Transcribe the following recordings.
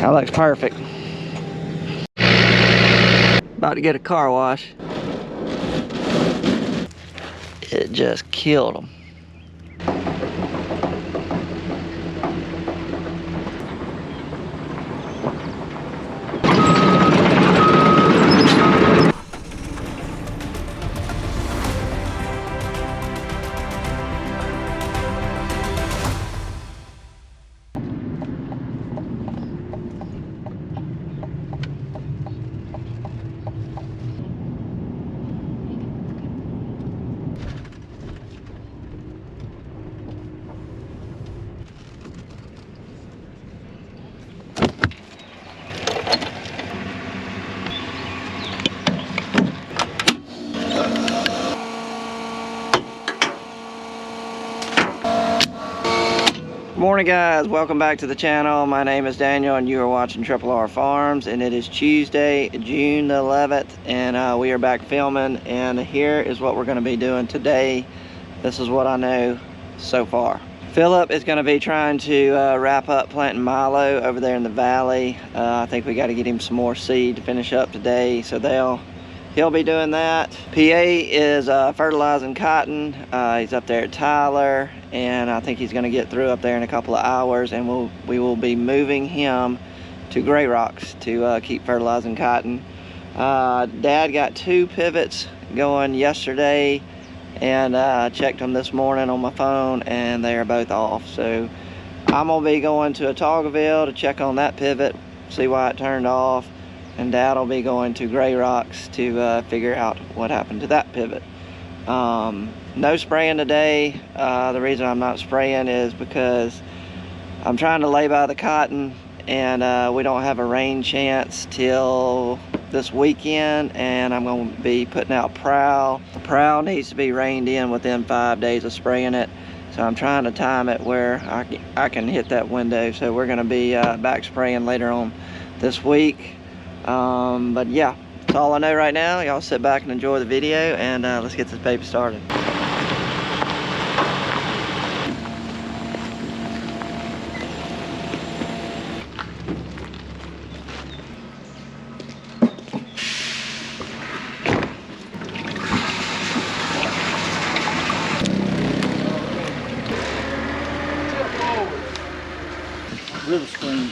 That looks perfect. About to get a car wash. It just killed them. Morning guys, welcome back to the channel. My name is Daniel and you are watching Triple R Farms, and it is Tuesday, June the 11th, and we are back filming, and here is what we're going to be doing today. This is what I know so far. Philip is going to be trying to wrap up planting milo over there in the valley. I think we got to get him some more seed to finish up today, so he'll be doing that. PA is fertilizing cotton. He's up there at Tyler, and I think he's gonna get through up there in a couple of hours, and we will be moving him to Gray Rocks to keep fertilizing cotton. Dad got 2 pivots going yesterday, and checked them this morning on my phone, and they are both off. So I'm gonna be going to Otagoville to check on that pivot, see why it turned off. And Dad will be going to Gray Rocks to figure out what happened to that pivot. No spraying today. The reason I'm not spraying is because I'm trying to lay by the cotton, and we don't have a rain chance till this weekend, and I'm going to be putting out prowl. The prowl needs to be rained in within 5 days of spraying it, so I'm trying to time it where I can hit that window. So we're going to be back spraying later on this week. But yeah, that's all I know right now. Y'all sit back and enjoy the video, and let's get this baby started. River screen.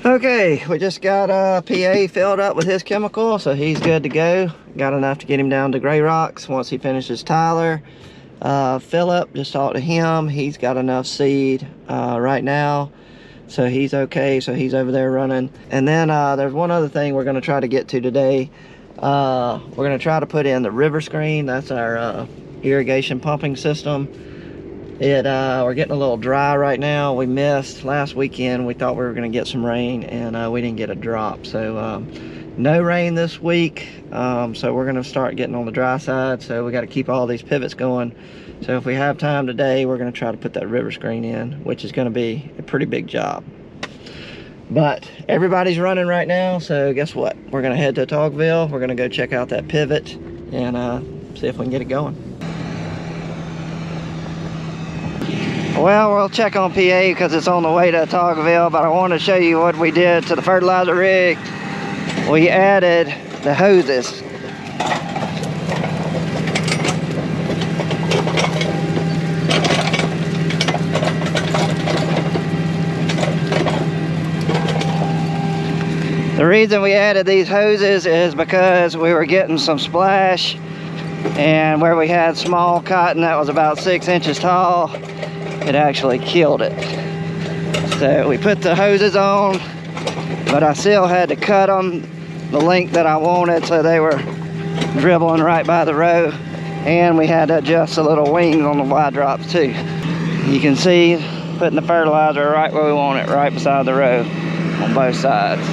Okay, we just got PA filled up with his chemical, so he's good to go. Got enough to get him down to Gray Rocks once he finishes Tyler. Philip, just talked to him. He's got enough seed right now, so he's okay. So he's over there running. And then there's one other thing we're going to try to get to today. We're going to try to put in the river screen. That's our irrigation pumping system. We're getting a little dry right now. We missed last weekend. We thought we were going to get some rain, and we didn't get a drop. So no rain this week. So we're going to start getting on the dry side. So we got to keep all these pivots going. So if we have time today, we're going to try to put that river screen in, which is going to be a pretty big job. But everybody's running right now. So guess what? We're going to head to Otagoville. We're going to go check out that pivot and see if we can get it going. Well, we'll check on PA because it's on the way to Otagoville, but I want to show you what we did to the fertilizer rig. We added the hoses. The reason we added these hoses is because we were getting some splash, and where we had small cotton that was about 6 inches tall, it actually killed it. So we put the hoses on, but I still had to cut them the length that I wanted, so they were dribbling right by the row, and we had to adjust the little wings on the Y drops too. You can see putting the fertilizer right where we want it, right beside the row on both sides.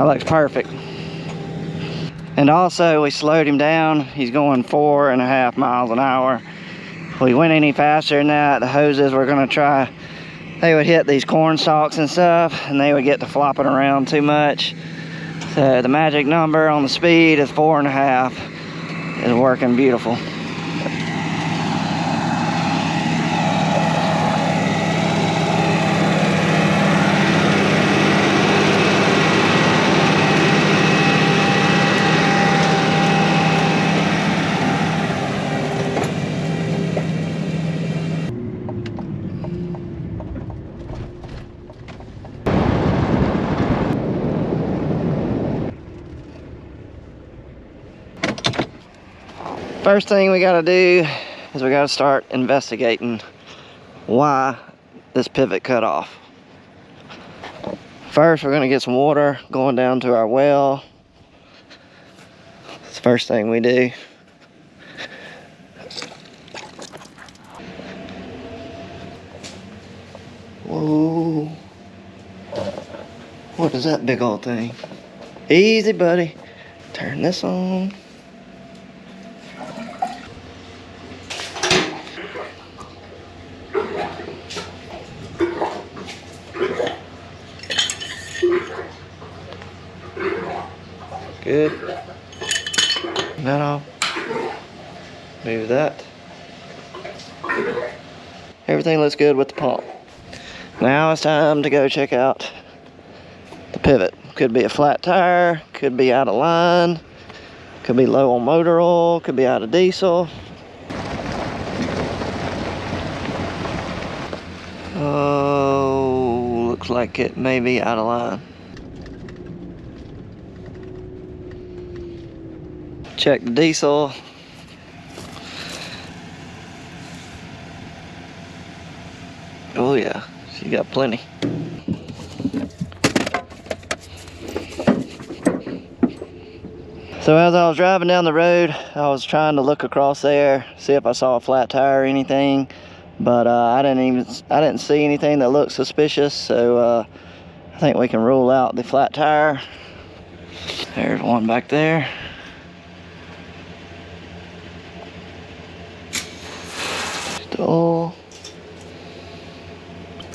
That looks perfect. And also we slowed him down. He's going 4.5 miles an hour. If we went any faster than that, the hoses we're gonna try, they would hit these corn stalks and stuff, and they would get to flopping around too much. So the magic number on the speed is 4.5. It's working beautiful. First thing we gotta do is we gotta start investigating why this pivot cut off. First, we're gonna get some water going down to our well. That's the first thing we do. Whoa. What is that big old thing? Easy, buddy. Turn this on. Good. That off. Move that. Everything looks good with the pump. Now it's time to go check out the pivot. Could be a flat tire, could be out of line, could be low on motor oil, could be out of diesel. Oh, looks like it may be out of line. Check the diesel. Oh yeah, she got plenty. So as I was driving down the road, I was trying to look across there, see if I saw a flat tire or anything, but I didn't see anything that looked suspicious. So I think we can rule out the flat tire. There's one back there. Still,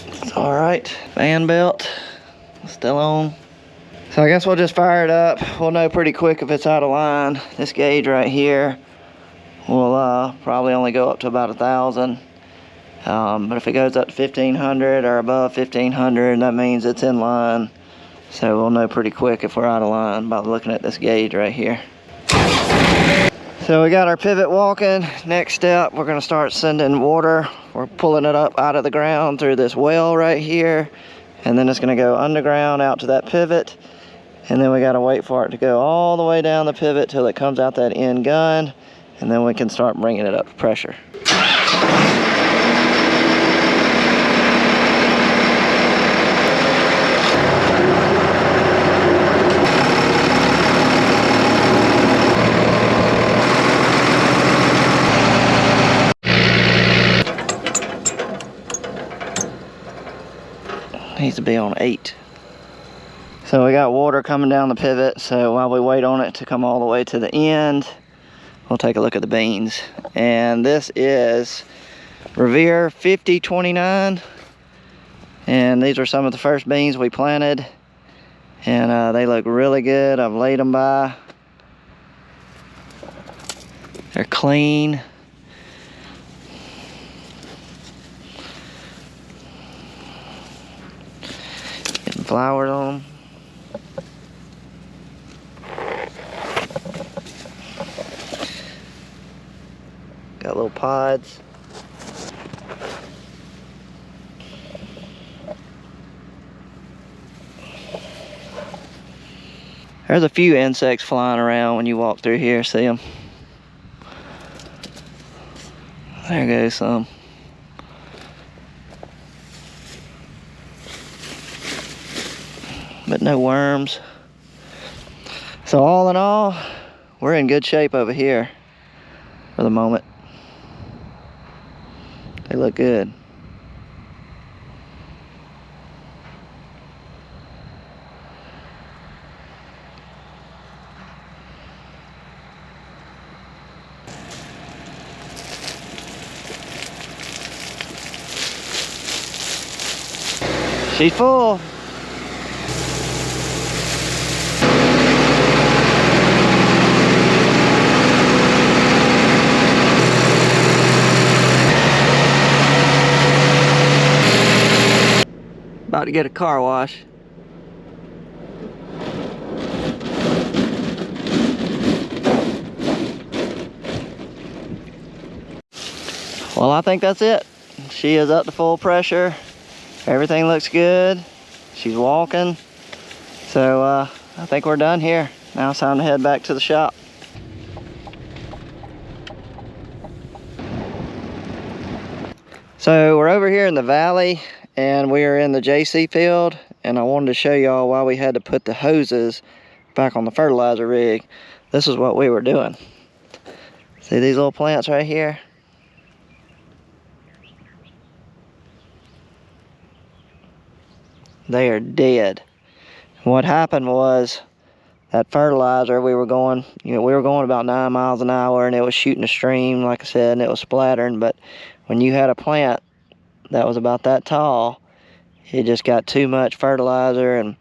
it's all right. Fan belt still on. So I guess we'll just fire it up. We'll know pretty quick if it's out of line. This gauge right here will probably only go up to about 1,000. But if it goes up to 1,500 or above 1,500, that means it's in line. So we'll know pretty quick if we're out of line by looking at this gauge right here. So we got our pivot walking. Next step, we're gonna start sending water. We're pulling it up out of the ground through this well right here. And then it's gonna go underground out to that pivot. And then we gotta wait for it to go all the way down the pivot till it comes out that end gun. And then we can start bringing it up to pressure. Needs to be on 8. So we got water coming down the pivot, so while we wait on it to come all the way to the end, we'll take a look at the beans. And this is Revere 5029, and these are some of the first beans we planted, and they look really good. I've laid them by. They're clean. Flowers on them. Got little pods. There's a few insects flying around when you walk through here. See them? There goes some. But no worms. So all in all, we're in good shape over here for the moment. They look good. She's full. About to get a car wash. Well, I think that's it. She is up to full pressure. Everything looks good. She's walking. So I think we're done here. Now it's time to head back to the shop. So we're over here in the valley and we are in the JC field, and I wanted to show y'all why we had to put the hoses back on the fertilizer rig. This is what we were doing. See these little plants right here? They are dead. What happened was that fertilizer, we were going about 9 miles an hour and it was shooting a stream, like I said, and it was splattering. But when you had a plant that was about that tall, it just got too much fertilizer and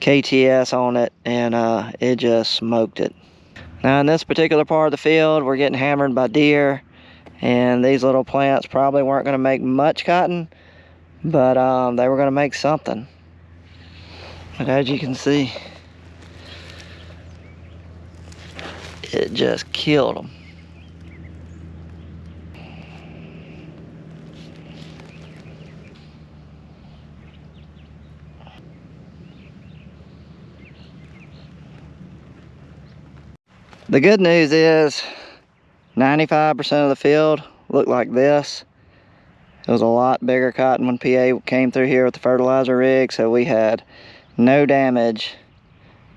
KTS on it, and it just smoked it. Now in this particular part of the field, we're getting hammered by deer, and these little plants probably weren't going to make much cotton, but they were going to make something. But as you can see, it just killed them. The good news is 95% of the field looked like this. It was a lot bigger cotton when PA came through here with the fertilizer rig, so we had no damage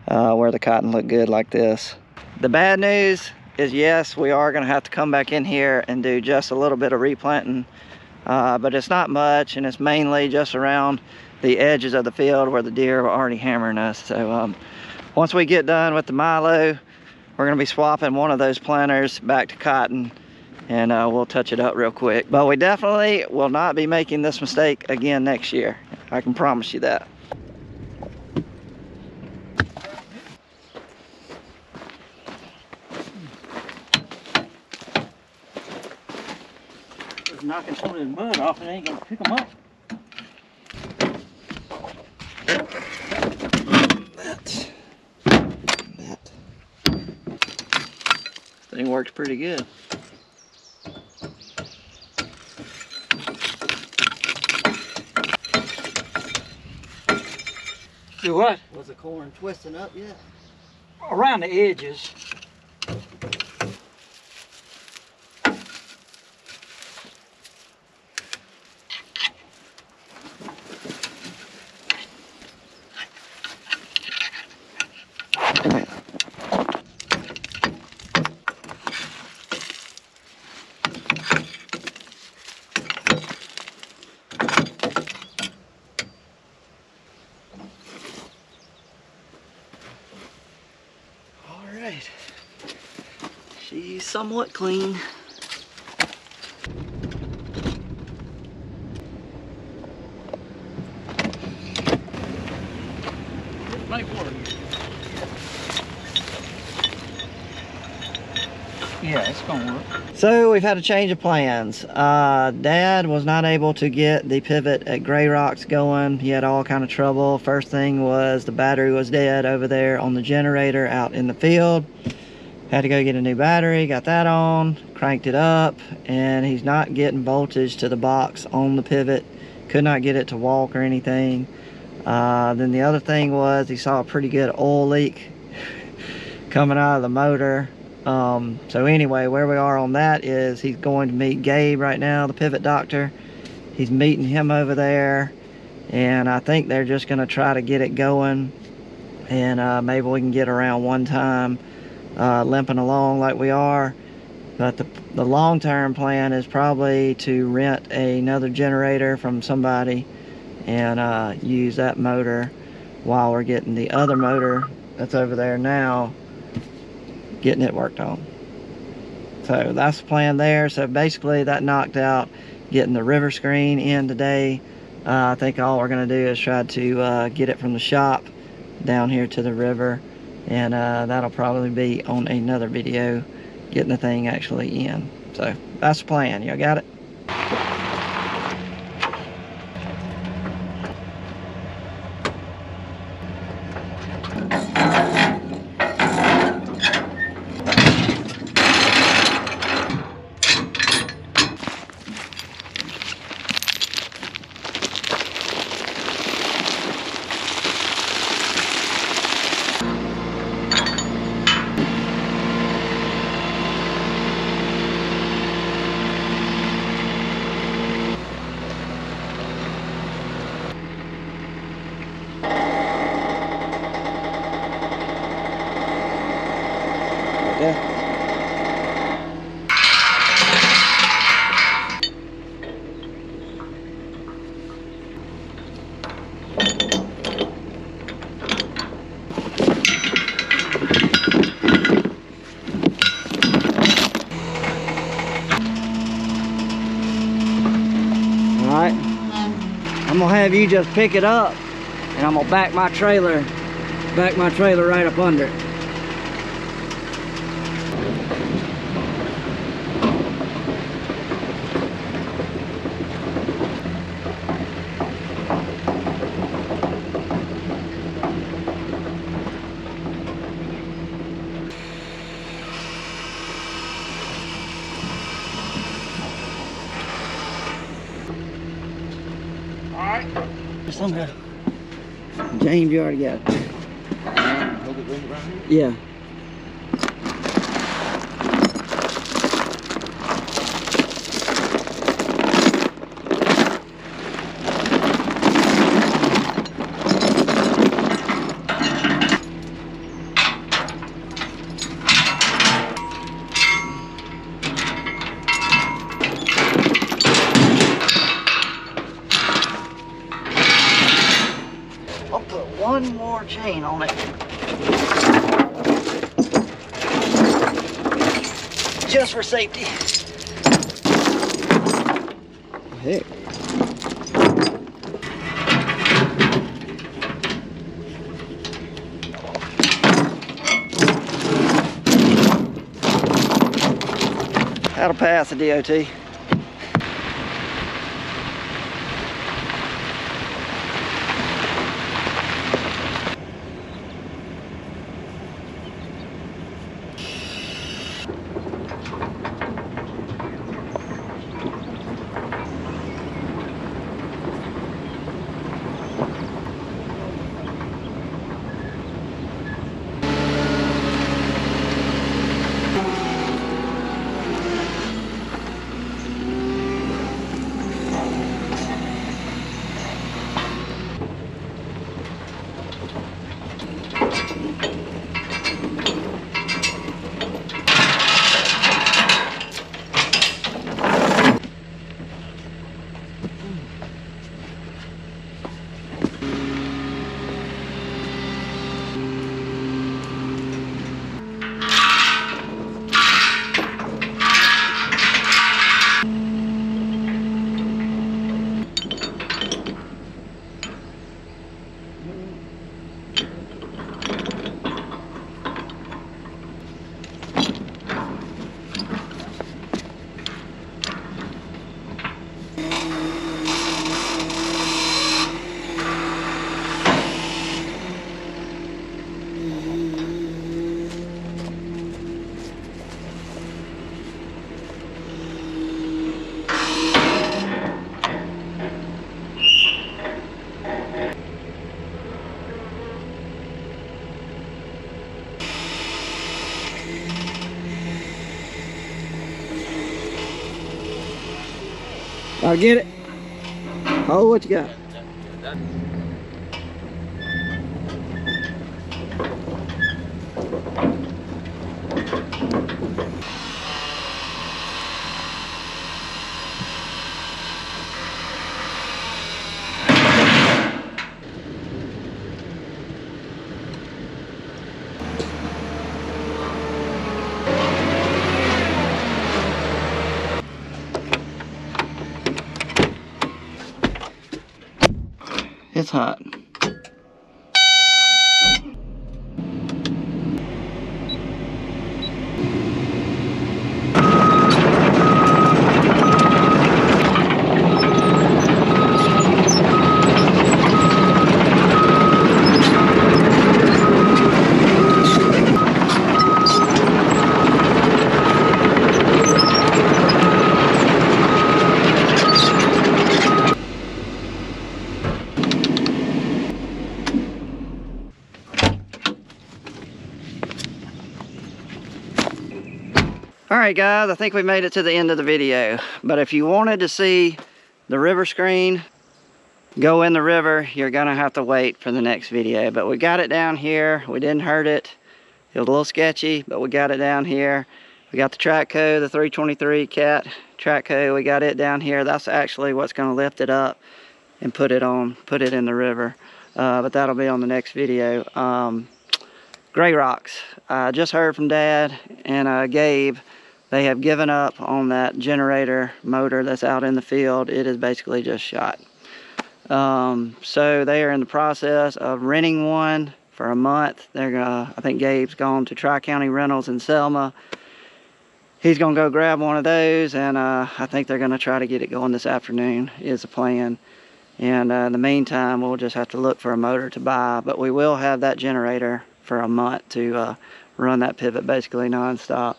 where the cotton looked good like this. The bad news is, yes, we are gonna have to come back in here and do just a little bit of replanting, but it's not much, and it's mainly just around the edges of the field where the deer are already hammering us. So once we get done with the milo, we're gonna be swapping one of those planters back to cotton, and we'll touch it up real quick. But we definitely will not be making this mistake again next year. I can promise you that. Just knocking some of this mud off and ain't gonna pick them up. Thing works pretty good. Do what? Was the corn twisting up yet? Around the edges. She's somewhat clean. Yeah, it's gonna work. So we've had a change of plans. Dad was not able to get the pivot at Gray Rocks going. He had all kind of trouble. First thing was the battery was dead over there on the generator out in the field. Had to go get a new battery, got that on, cranked it up, and he's not getting voltage to the box on the pivot. Could not get it to walk or anything. Then the other thing was he saw a pretty good oil leak coming out of the motor. So anyway, where we are on that is he's going to meet Gabe right now, the pivot doctor. He's meeting him over there, and I think they're just going to try to get it going, and maybe we can get around one time limping along like we are. But the long-term plan is probably to rent another generator from somebody and use that motor while we're getting the other motor that's over there now, getting it worked on. So that's the plan there. So basically that knocked out getting the river screen in today, I think all we're going to do is try to get it from the shop down here to the river, and that'll probably be on another video, getting the thing actually in. So that's the plan. Y'all got it? Yeah. Alright, I'm gonna have you just pick it up, and I'm gonna back my trailer right up under it. Alright. Somehow. James, you already got it. Hold it right here? Yeah. I'll put one more chain on it, just for safety. Heck. That'll pass the DOT. I'll get it. Oh, what you got? hot. Alright guys, I think we made it to the end of the video. But if you wanted to see the river screen go in the river, you're gonna have to wait for the next video. But we got it down here. We didn't hurt it. It was a little sketchy, but we got it down here. We got the track code, the 323 cat track code. We got it down here. That's actually what's gonna lift it up and put it in the river. But that'll be on the next video. Gray rocks. I just heard from Dad and Gabe. They have given up on that generator motor that's out in the field. It is basically just shot. So they are in the process of renting one for a month. I think Gabe's gone to Tri-County Rentals in Selma. He's gonna go grab one of those, and I think they're gonna try to get it going this afternoon is the plan. And in the meantime, we'll just have to look for a motor to buy, but we will have that generator for a month to run that pivot basically non-stop.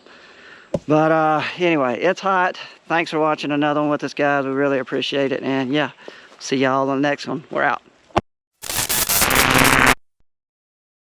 But anyway, it's hot. Thanks for watching another one with us, guys. We really appreciate it. And yeah, see y'all on the next one. We're out.